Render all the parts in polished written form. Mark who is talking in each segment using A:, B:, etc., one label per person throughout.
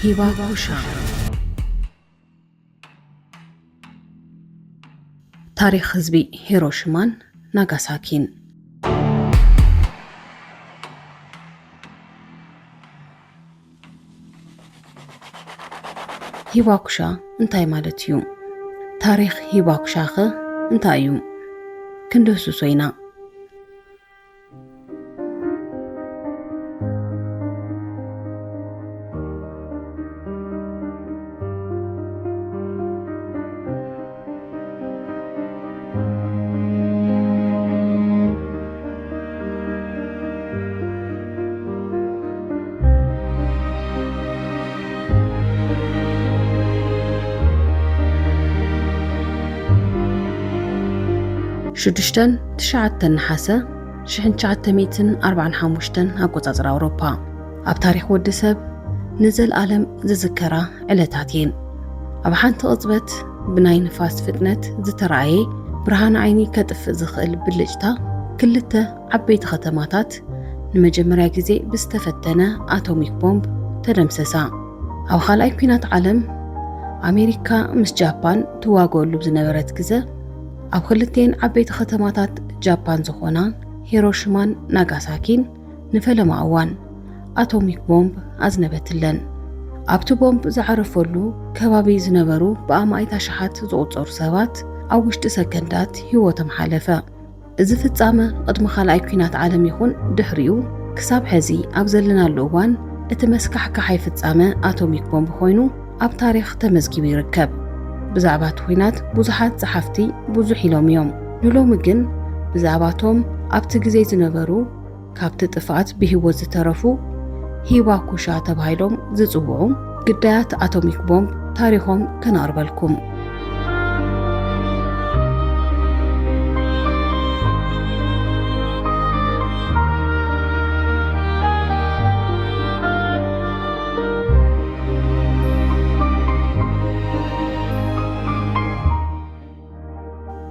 A: هیباکوشا تاریخ حزبی هیروشیمان ناگاساکین هیباکوشا እንታይ ማለት እዩ? ታሪክ هیباکوشا ኸ እንታይ እዩ? ክንደሱሶ ኢና شدشتن تشعتن نحاسة شحن شعتميتن 45 أقوطاطر أوروبا أب تاريخ ودسب نزل عالم زذكرة علتاتين أب حانت أطبت بناي نفاس فتنت زترعي برهان عيني كتف زخل باللجتا كلتا عبيت ختماتات نمجمريا جزي بستفتنا أتوميك بومب تدمسسا أو خلقي كينات عالم أمريكا مش جابان تواقول بزنورات جزا أب خلتين عبيت ختماتات جابان زخونا هيروشيمان ناغاساكين نفلم أوان أتوميك بومب أزنبتلن أبتو بومب زعرفولو كبابي زنبرو بأمايتا شحات زوصور سبات أو وشت سكندات هيوتم حالفة إذا فتزامة قد مخالعي كينات عالم يخون دحريو كساب حزي أبزلنا اللوان اتمسكح كحي فتزامة أتوميك بومب خوينو أب تاريخ تمزكي بيركب بزعبات وينات بوزحات صحفتي بوزح يلوم يوم نلوم جن بزعباتهم أبت جزي زنبرو كابت طفات بهو زترفو هیباکوشا تبهايلوم زصوعو قدايات أتوميك بومب تاريخهم كناربلكم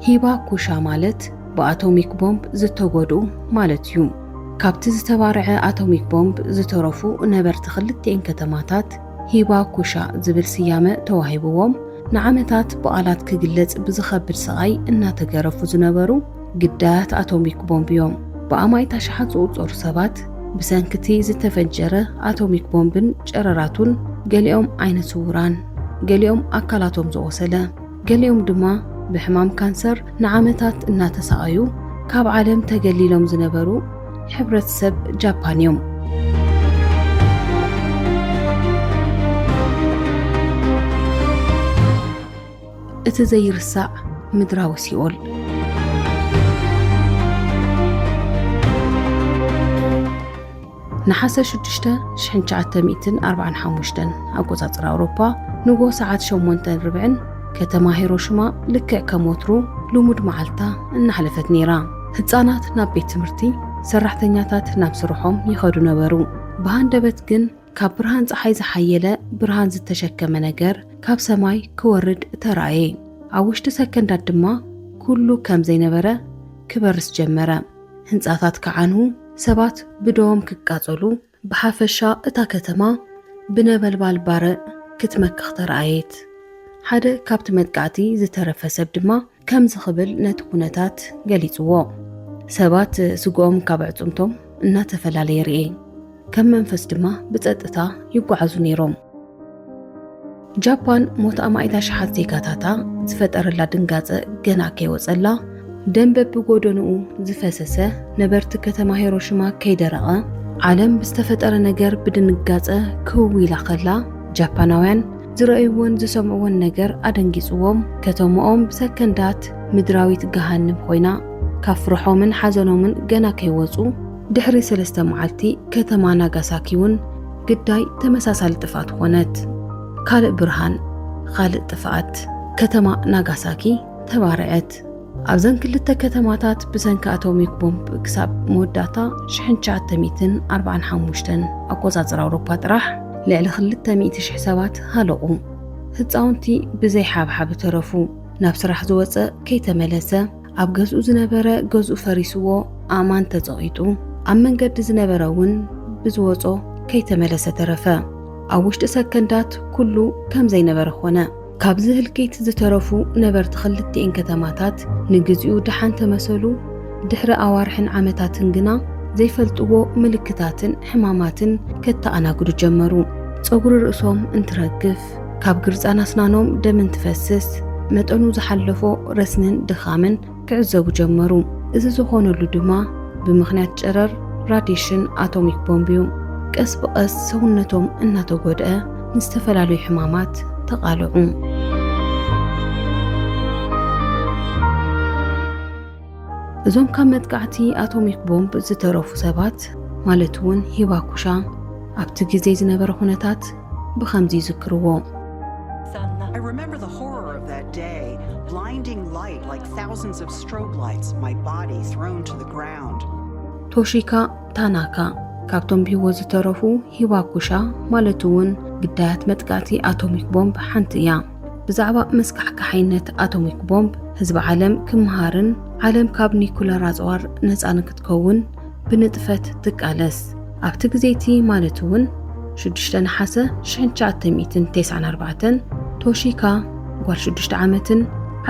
A: هیباکوشا مالت بأتوميك بومب زتوغدو مالت يوم كابت زتبارع أتوميك بومب زترفو نبرت خلتين كتماتات هیباکوشا زبل سيامة توهيبوهم نعمتات بقالات كجلت بزخبر سغاي إنا تجرفو زنبرو قدات أتوميك بومب يوم بأماي تشحت صور سبات بسانكتي زتفجرة أتوميك بومبن جرراتون قاليهم عين سوران قاليهم أكلاتهم زوسلة قاليهم دما بحمام كانسر نعمتات إنا تساقيو كاب عالم تقليلهم زنبرو حبرة سب جابانيوم اتزير الساع مدراو سيول نحاسة شدشتا شحن شعتا 245 أقوطاطر أوروبا نقو ساعات شومونتن ربعن كتما هيروشيما لكع كموترو لومود معلتا انحلفت نيرا هتصانات ناب بيت تمرتي سرحتنياتات ناب سروحهم يخدو نبرو بهاندبت جن كاب برهان صحي زحيلة برهان زتشكم نجر كاب سماي كورد تراي عوشت سكندات دما كله كم زي نبرة كبرس جمرة هنصاتات كعنو سبات بدوم كقاصلو بحافشا اتا كتما بنبلبال بارق كتمكخ ترايت حدا كابت مدقعتي زترفى سب دما كم زخبل نت كونتات قليصو سبات سقوم كابعصمتم إنا تفلالي رئي كم منفس دما بتقطتا يقعزو نيروم جابان موت أما إذا شحات زيكاتاتا زفتر لا دنقاز جنا كيوصلا دنبب بقودنو زفسسه نبرت كتما هيروشيما كيدرقا عالم بستفتر نجر بدنقاز كوي لخلا جاباناوين زرأيون زسمعون نجر أدنجيسوهم كتموهم بسكندات مدراويت جهنم خوينا كفرحو من حزنو من جنا كيوزو دحري سلسته معلتي كتما ناغاساكيون قداي تمساسال طفات هونت كالق برهان خالق طفات كتما ناغاساكي تبارعت أبزن كلتا كتماتات بسنك أتوميك بومب كساب موداتا شحن 945 أقوطاطر أوروبا طرح لعل خلتا 100 حسابات هالقو هتصاونتي بزي حاب ترفو نفس رح زوص كي تملسه أب جزء زنبرة جزء فريسو آمان تزايدو أمن قد زنبرة ون بزوصو كي تملسه ترفا ኣብ ውሽጢ ሰከንዳት ኩሉ ከም ዘይነበረ ኾነ። ካብዚ ህልቂት ዝተረፉ ነበርቲ ክልቲአን ከተማታት ንግዚኡ ድሓን ተመሰሉ። ድሕሪ ኣዋርሕን ዓመታትን ግና ዘይፈልጥዎ ምልክታትን ሕማማትን ከተኣናግዱ ጀመሩ። ፀጉሪ ርእሶም እንትረግፍ፣ ካብ ግርፃን ኣስናኖም ደም እንትፈስስ፣ መጠኑ ዝሓለፎ ረስንን ድኻምን ክዕዘቡ ጀመሩ። እዚ ዝኾነሉ ድማ ብምኽንያት ጨረር ራዲሽን ኣቶሚክ ቦምብ እዩ። ቀስ ብቐስ ሰውነቶም እናተጎድአ ንዝተፈላለዩ ሕማማት ተቓልዑ። እዞም ካብ መጥቃዕቲ ኣቶሚክ ቦምብ ዝተረፉ ሰባት ማለት እውን ሂባኩሻ ኣብቲ ግዜ ዝነበረ ኩነታት ብኸምዚ ይዝክርዎ።
B: I remember the horror of that day, blinding light like thousands of strobe lights, my body thrown to the ground.
A: ቶሺካ ታናካ ካብቶም ብሂወት ዝተረፉ ሂባኩሻ ማለት እውን ግዳያት መጥቃዕቲ ኣቶሚክ ቦምብ ሓንቲ እያ። ብዛዕባ መስካሕካሕይነት ኣቶሚክ ቦምብ ህዝቢ ዓለም ክምሃርን ዓለም ካብ ኒኩለር ኣጽዋር ነፃ ንክትከውን ብንጥፈት ትቃለስ። ኣብቲ ግዜቲ ማለት እውን 6 ነሓሰ 1994 ቶሺካ ጓል 6 ዓመትን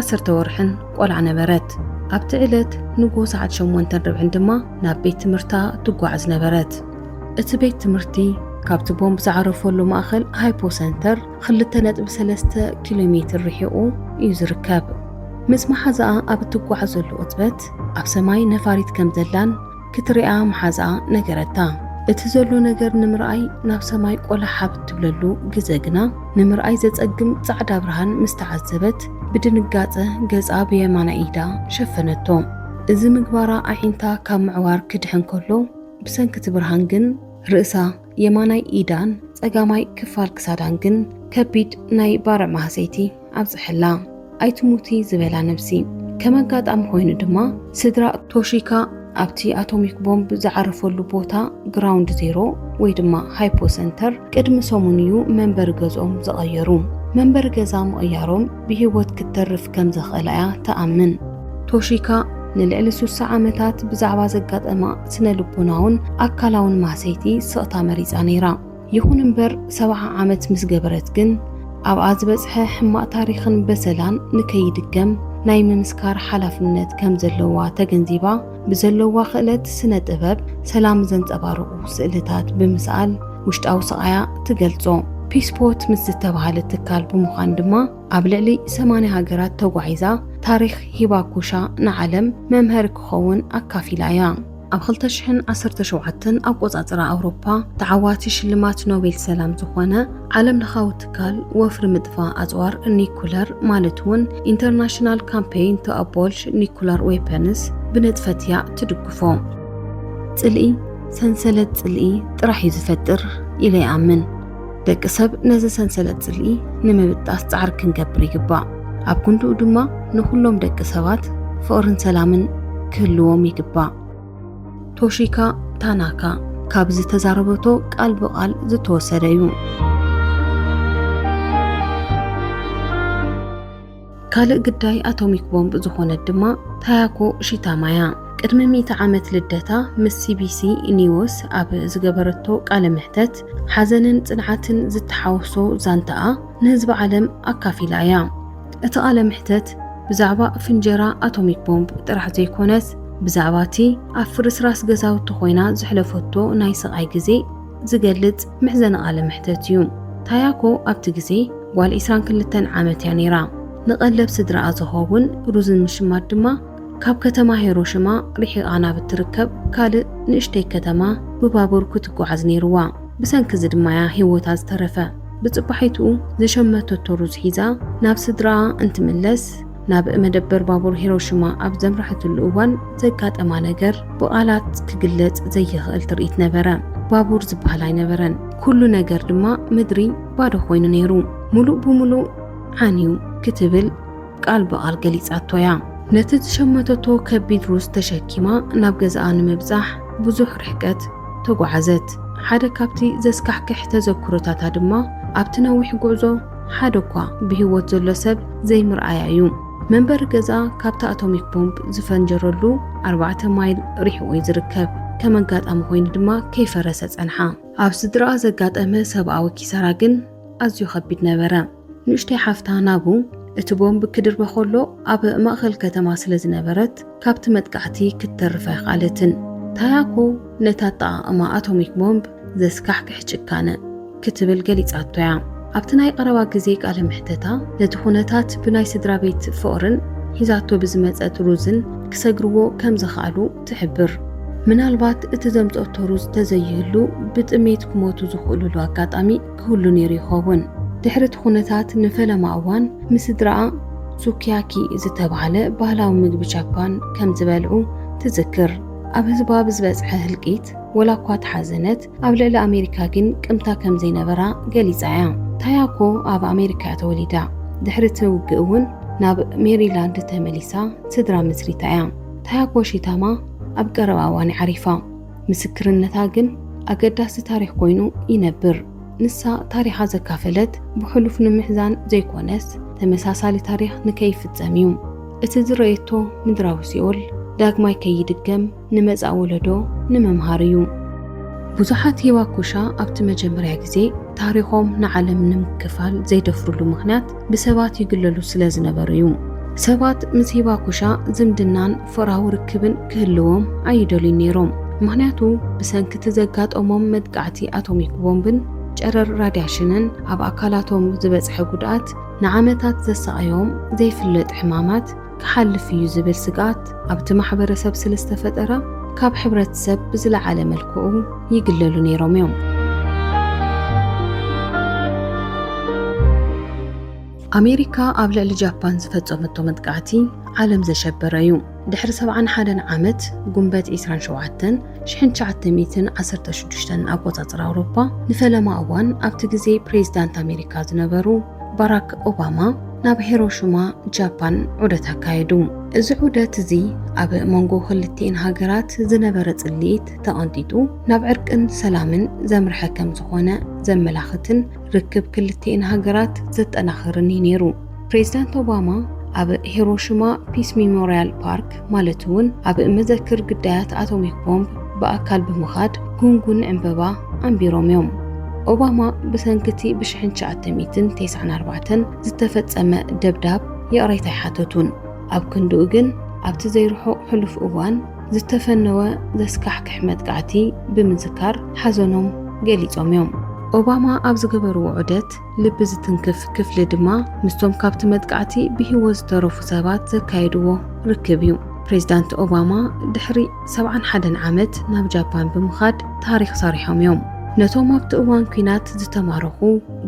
A: 10 ወርሕን ቆልዓ ነበረት። ኣብቲ ዕለት ንጎ ሰዓት 8:30 ድማ ናብ ቤት ትምህርታ ትጓዓዝ ነበረት። እቲ ቤት ትምህርቲ ካብቲ ቦምብ ዝዓረፈሉ ማእኸል ሃይፖሰንተር 2.3 ኪሎ ሜትር ርሒቑ እዩ ዝርከብ። ምስ መሓዛኣ ኣብ እትጓዓዘሉ ቅጽበት ኣብ ሰማይ ነፋሪት ከም ዘላን ክትሪኣ መሓዛኣ ነገረታ። እቲ ዘሎ ነገር ንምርኣይ ናብ ሰማይ ቆላሓ ብትብለሉ ግዜ ግና ንምርኣይ ዘጸግም ጻዕዳ ብርሃን ምስ ተዓዘበት ብድንጋጸ ገጻ ብየማና ኢዳ ሸፈነቶ። እዚ ምግባራ ኣዒንታ ካብ ምዕዋር ክድሕን ከሎ ብሰንኪቲ ብርሃን ግን ርእሳ የማናይ ኢዳን ጸጋማይ ክፋል ክሳዳን ግን ከቢድ ናይ ባርዕ ማህሰይቲ ኣብፅሕላ። ኣይትሙቲ ዝበላ ነብሲ። ከመጋጣሚ ኮይኑ ድማ ስድራ ቶሺካ ኣብቲ ኣቶሚክ ቦምብ ዝዓረፈሉ ቦታ ግራውንድ ዜሮ ወይ ድማ ሃይፖሰንተር ቅድሚ ሰሙን እዩ መንበሪ ገዝኦም ዝቐየሩ። መንበሪ ገዛ ምቕያሮም ብሂወት ክትተርፍ ከም ዘኽእላ እያ ተኣምን። ቶሺካ ንልዕሊ 60 ዓመታት ብዛዕባ ዘጋጠማ ስነ ልቦናውን ኣካላውን ማህሰይቲ ስቕታ መሪፃ ነይራ። ይኹን እምበር 70 ዓመት ምስ ገበረት ግን ኣብኣ ዝበፅሐ ሕማቕ ታሪኽን በሰላን ንከይድገም ናይ ምምስካር ሓላፍነት ከም ዘለዋ ተገንዚባ ብዘለዋ ክእለት ስነ ጥበብ ሰላም ዘንጸባርቑ ስእልታት ብምስኣል ውሽጣዊ ስቓያ ትገልጾ። ፒስፖት ምስ ዝተባሃለ ትካል ብምዃን ድማ ኣብ ልዕሊ 80 ሃገራት ተጓዒዛ ታሪኽ ሂባኩሻ ንዓለም መምሃሪ ክኸውን ኣካፊላ እያ። ኣብ 2017 ኣቆጻጽራ ኣውሮፓ ተዓዋቲ ሽልማት ኖቤል ሰላም ዝኾነ ዓለም ለኻዊ ትካል ወፍሪ ምጥፋእ ኣጽዋር ኒኩለር ማለት እውን ኢንተርናሽናል ካምፔይን ቱ ኣቦልሽ ኒኩለር ዌፐንስ ብነጥፈት እያ ትድግፎ። ጽልኢ ሰንሰለት ጽልኢ ጥራሕ እዩ ዝፈጥር ኢለ ይኣምን። ደቂ ሰብ ነዚ ሰንሰለት ጽልኢ ንምብጣስ ጻዕሪ ክንገብር ይግባእ። ኣብ ክንድኡ ድማ ንኹሎም ደቂ ሰባት ፍቕርን ሰላምን ክህልዎም ይግባእ። ቶሺካ ታናካ ካብ ዝተዛረበቶ ቃል ብቃል ዝተወሰደ እዩ። ካልእ ግዳይ ኣቶሚክ ቦምብ ዝኾነት ድማ ታያኮ ሺታማያ ቅድሚ 100 ዓመት ልደታ ምስ ሲቢሲ ኒውስ ኣብ ዝገበረቶ ቃለ ምሕተት ሓዘንን ጽንዓትን ዝተሓወሶ ዛንታኣ ንህዝቢ ዓለም ኣካፊላ እያ። እቲ ቃለ ምሕተት ብዛዕባ ፍንጀራ ኣቶሚክ ቦምብ ጥራሕ ዘይኮነስ ብዛዕባቲ ኣብ ፍርስራስ ገዛውቲ ኮይና ዝሕለፈቶ ናይ ስቃይ ግዜ ዝገልጽ ምሕዘነ ቃለ ምሕተት እዩ። ታያኮ ኣብቲ ግዜ ጓል 22 ዓመት እያ ነይራ። ንቐለብ ስድራኣ ዝኸውን ሩዝን ምሽማት ድማ ካብ ከተማ ሂሮሽማ ርሒቓ ናብ እትርከብ ካልእ ንእሽተይ ከተማ ብባቡር ክትጓዓዝ ነይርዋ። ብሰንኪ እዚ ድማ እያ ሂወታ ዝተረፈ። ብጽባሒትኡ ዘሸመተቶ ሩዝ ሒዛ ናብ ስድራኣ እንትምለስ ናብ መደበር ባቡር ሂሮሽማ ኣብ ዘምራሕትሉ እዋን ዘጋጠማ ነገር ብቓላት ክግለጽ ዘይኽእል ትርኢት ነበረ። ባቡር ዝበሃል ኣይነበረን። ኩሉ ነገር ድማ ምድሪ ባዶ ኮይኑ ነይሩ። ሙሉእ ብሙሉእ ዓንዩ ክትብል ቃል ብቓል ገሊጻቶ እያ። ነቲ ዝሸመተቶ ከቢድ ሩዝ ተሸኪማ ናብ ገዛኣ ንምብጻሕ ብዙሕ ርሕቀት ተጓዓዘት። ሓደ ካብቲ ዘስካሕክሕ ተዘክሮታታ ድማ ኣብቲ ነዊሕ ጉዕዞ ሓደ እኳ ብሂወት ዘሎ ሰብ ዘይምርኣያ እዩ። መንበሪ ገዛ ካብቲ ኣቶሚክ ቦምብ ዝፈንጀረሉ 4 ማይል ርሒቑ ዝርከብ። ከመጋጣሚ ኮይኑ ድማ ከይፈረሰ ጸንሓ ኣብ ስድራ ዘጋጠመ ሰብኣዊ ኪሳራ ግን ኣዝዩ ከቢድ ነበረ ንእሽተይ ሓፍታ ናቡ እቲ ቦምብ ክድርበ ከሎ ኣብ ማእኸል ከተማ ስለ ዝነበረት ካብቲ መጥቃዕቲ ክትተርፈ ይኻለትን ታያኮ ነታ ኣጠቓቕማ ኣቶሚክ ቦምብ ዘስካሕክሕ ጭካነ ክትብል ገሊጻቶ እያ ኣብቲ ናይ ቀረባ ግዜ ቃለ ምሕተታ ነቲ ኩነታት ብናይ ስድራ ቤት ፍቕርን ሒዛቶ ብዝመፀት ሩዝን ክሰግርዎ ከም ዝኽኣሉ ትሕብር ምናልባት እቲ ዘምፀቶ ሩዝ ተዘይህሉ ብጥሜት ክሞቱ ዝኽእሉሉ ኣጋጣሚ ክህሉ ነይሩ ይኸውን ድሕሪ እቲ ኩነታት ንፈለማ እዋን ምስድራኣ ሱኪያኪ ዝተባሃለ ባህላዊ ምግቢ ጃፓን ከም ዝበልዑ ትዝክር ኣብ ህዝባ ብዝበፅሐ ህልቂት ወላ እኳ ተሓዘነት ኣብ ልዕሊ ኣሜሪካ ግን ቅምታ ከም ዘይነበራ ገሊፃ እያ ታያኮ ኣብ ኣሜሪካ ተወሊዳ ድሕሪ እቲ ውግእ እውን ናብ ሜሪላንድ ተመሊሳ ስድራ መስሪታ እያ ታያኮ ሺታማ ኣብ ቀረባ እዋን ዓሪፋ ምስክርነታ ግን ኣገዳሲ ታሪክ ኮይኑ ይነብር ንሳ ታሪኻ ዘካፈለት ብሕሉፍ ንምሕዛን ዘይኮነስ ተመሳሳሊ ታሪክ ንከይፍጸም እዩ እቲ ዝረአየቶ ምድራዊ ሲኦል ዳግማይ ከይድገም ንመጻእ ወለዶ ንመምሃር እዩ ብዙሓት ሂዋኩሻ ኣብቲ መጀመርያ ግዜ ታሪኾም ንዓለም ንምክፋል ዘይደፍሩሉ ምኽንያት ብሰባት ይግለሉ ስለ ዝነበሩ እዩ ሰባት ምስ ሂዋኩሻ ዝምድናን ፍቕራዊ ርክብን ክህልዎም ኣይደልዩን ነይሮም ምኽንያቱ ብሰንኪ ዘጋጠሞም መጥቃዕቲ ኣቶሚክ ቦምብን ጨረር ራድያሽንን ኣብ ኣካላቶም ዝበፅሐ ጉድኣት ንዓመታት ዘሰቃዮም ዘይፍለጥ ሕማማት ክሓልፍ እዩ ዝብል ስጋት ኣብቲ ማሕበረሰብ ስለ ዝተፈጠረ ካብ ሕብረተሰብ ብዝለዓለ መልክዑ ይግለሉ ነይሮም እዮም ኣሜሪካ ኣብ ልዕሊ ጃፓን ዝፈጸመቶ መጥቃዕቲ ዓለም ዘሸበረ እዩ ድሕሪ 71 ዓመት ጉንበት 27 1916 ኣቆጻጽራ ኣውሮፓ ንፈለማ እዋን ኣብቲ ግዜ ፕሬዝዳንት ኣሜሪካ ዝነበሩ ባራክ ኦባማ ናብ ሂሮሺማ ጃፓን ዑደት ኣካየዱ እዚ ዑደት እዚ ኣብ መንጎ ክልቲአን ሃገራት ዝነበረ ጽልኢት ተቐንጢጡ ናብ ዕርቅን ሰላምን ዘምርሐ ከም ዝኾነ ዘመላኽትን ርክብ ክልቲአን ሃገራት ዘጠናኽርን ነይሩ ፕሬዝዳንት ኦባማ ኣብ ሂሮሺማ ፒስ ሜሞሪያል ፓርክ ማለት እውን ኣብ መዘክር ግዳያት ኣቶሚክ ቦምብ በኣካል ብምኻድ ጉንጉን ዕንበባ ኣንቢሮም እዮም ኦባማ ብሰንክቲ ብ1994 ዝተፈጸመ ደብዳብ የቕረይታ ይሓተቱን ኣብ ክንድኡ ግን ኣብቲ ዘይርሑቕ ሕሉፍ እዋን ዝተፈነወ ዘስካሕክሕ መጥቃዕቲ ብምዝካር ሓዘኖም ገሊጾም እዮም ኦባማ ኣብ ዝገበርዎ ዑደት ልቢ ዝትንክፍ ክፍሊ ድማ ምስቶም ካብቲ መጥቃዕቲ ብሂወት ዝተረፉ ሰባት ዘካየድዎ ርክብ እዩ ፕሬዝዳንት ኦባማ ድሕሪ 71 ዓመት ናብ ጃፓን ብምኻድ ታሪክ ሰሪሖም እዮም ነቶም ኣብቲ እዋን ኩናት ዝተማረኹ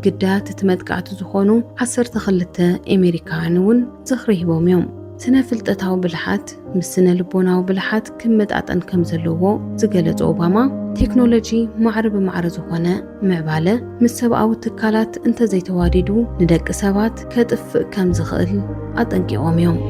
A: ግዳያት እቲ መጥቃዕቲ ዝኾኑ 12 ኣሜሪካውያን እውን ዝኽሪ ሂቦም እዮም ስነ ፍልጠታዊ ብልሓት ምስ ስነ ልቦናዊ ብልሓት ክመጣጠን ከም ዘለዎ ዝገለጸ ኦባማ ቴክኖሎጂ ማዕረ ብማዕረ ዝኾነ ምዕባለ ምስ ሰብኣዊ ትካላት እንተዘይተዋዲዱ ንደቂ ሰባት ከጥፍእ ከም ዝኽእል ኣጠንቂቖም እዮም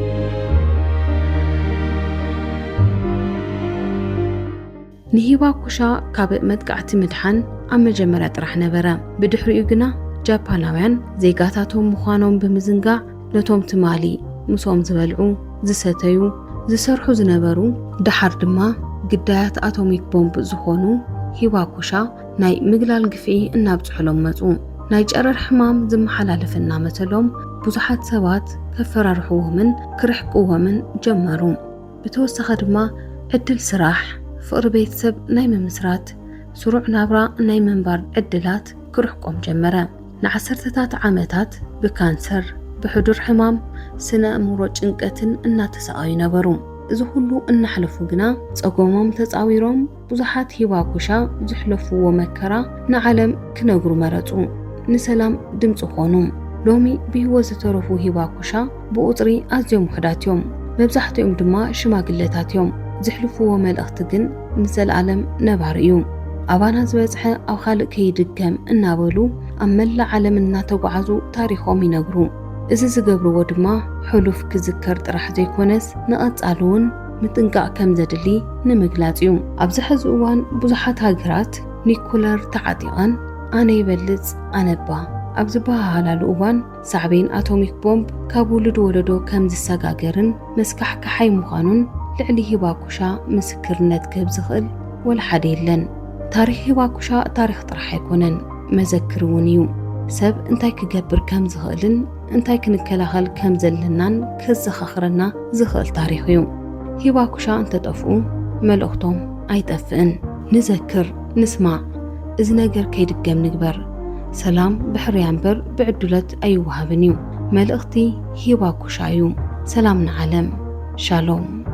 A: ንሂዋኩሻ ካብ መጥቃዕቲ ምድሓን ኣብ መጀመርያ ጥራሕ ነበረ ብድሕሪኡ ግና ጃፓናውያን ዜጋታቶም ምዃኖም ብምዝንጋዕ ነቶም ትማሊ ምሶም ዝበልዑ ዝሰተዩ ዝሰርሑ ዝነበሩ ድሓር ድማ ግዳያት ኣቶሚክ ቦምብ ዝኾኑ ሂዋኩሻ ናይ ምግላል ግፍዒ እናብፅሕሎም መፁ ናይ ጨረር ሕማም ዝመሓላለፈና መሰሎም ብዙሓት ሰባት ከፈራርሕዎምን ክርሕቅዎምን ጀመሩ ብተወሳኺ ድማ ዕድል ስራሕ ፍቅሪ ቤተሰብ ናይ ምምስራት ስሩዕ ናብራ ናይ መንባር ዕድላት ክርሕቆም ጀመረ ንዓሰርተታት ዓመታት ብካንሰር ብሕዱር ሕማም ስነ እምሮ ጭንቀትን እናተሰቃዩ ነበሩ እዚ ሁሉ እናሕለፉ ግና ፀጎሞም ተፃዊሮም ብዙሓት ሂዋኩሻ ዝሕለፍዎ መከራ ንዓለም ክነግሩ መረፁ ንሰላም ድምፂ ኾኑ ሎሚ ብሂወት ዝተረፉ ሂዋኩሻ ብቁፅሪ ኣዝዮም ውሕዳት እዮም መብዛሕትኦም ድማ ሽማግለታት እዮም ዝሕልፍዎ መልእኽቲ ግን ንዘለዓለም ነባር እዩ ኣባና ዝበፅሐ ኣብ ካልእ ከይድገም እናበሉ ኣብ መላእ ዓለም እናተጓዓዙ ታሪኾም ይነግሩ እዚ ዝገብርዎ ድማ ሕሉፍ ክዝከር ጥራሕ ዘይኮነስ ንቐጻሊ እውን ምጥንቃቕ ከም ዘድሊ ንምግላጽ እዩ ኣብዚ ሕዚ እዋን ብዙሓት ሃገራት ኒኩለር ተዓጢቐን ኣነ ይበልጽ ኣነባ ኣብ ዝበሃላሉ እዋን ሳዕቤን ኣቶሚክ ቦምብ ካብ ውሉድ ወለዶ ከም ዝሰጋገርን መስካሕካሓይ ምዃኑን ልዕሊ ሂዋኩሻ ምስክርነት ክህብ ዝኽእል ولا حد يلن تاريخ هيواكوشا تاريخ طرح يكونن مذكر ونيو سب انتاي كجبر كم زغلن انتاي كنكلاخل كم زلنان كزخخرنا زغل تاريخيو هيواكوشا انت تطفو ملأختهم ايتفئن نذكر نسمع إذ نجر كيدقم نجبر سلام بحريانبر بعدلت أيوها بنيو ملأختي هيواكوشايو سلام عالم شالوم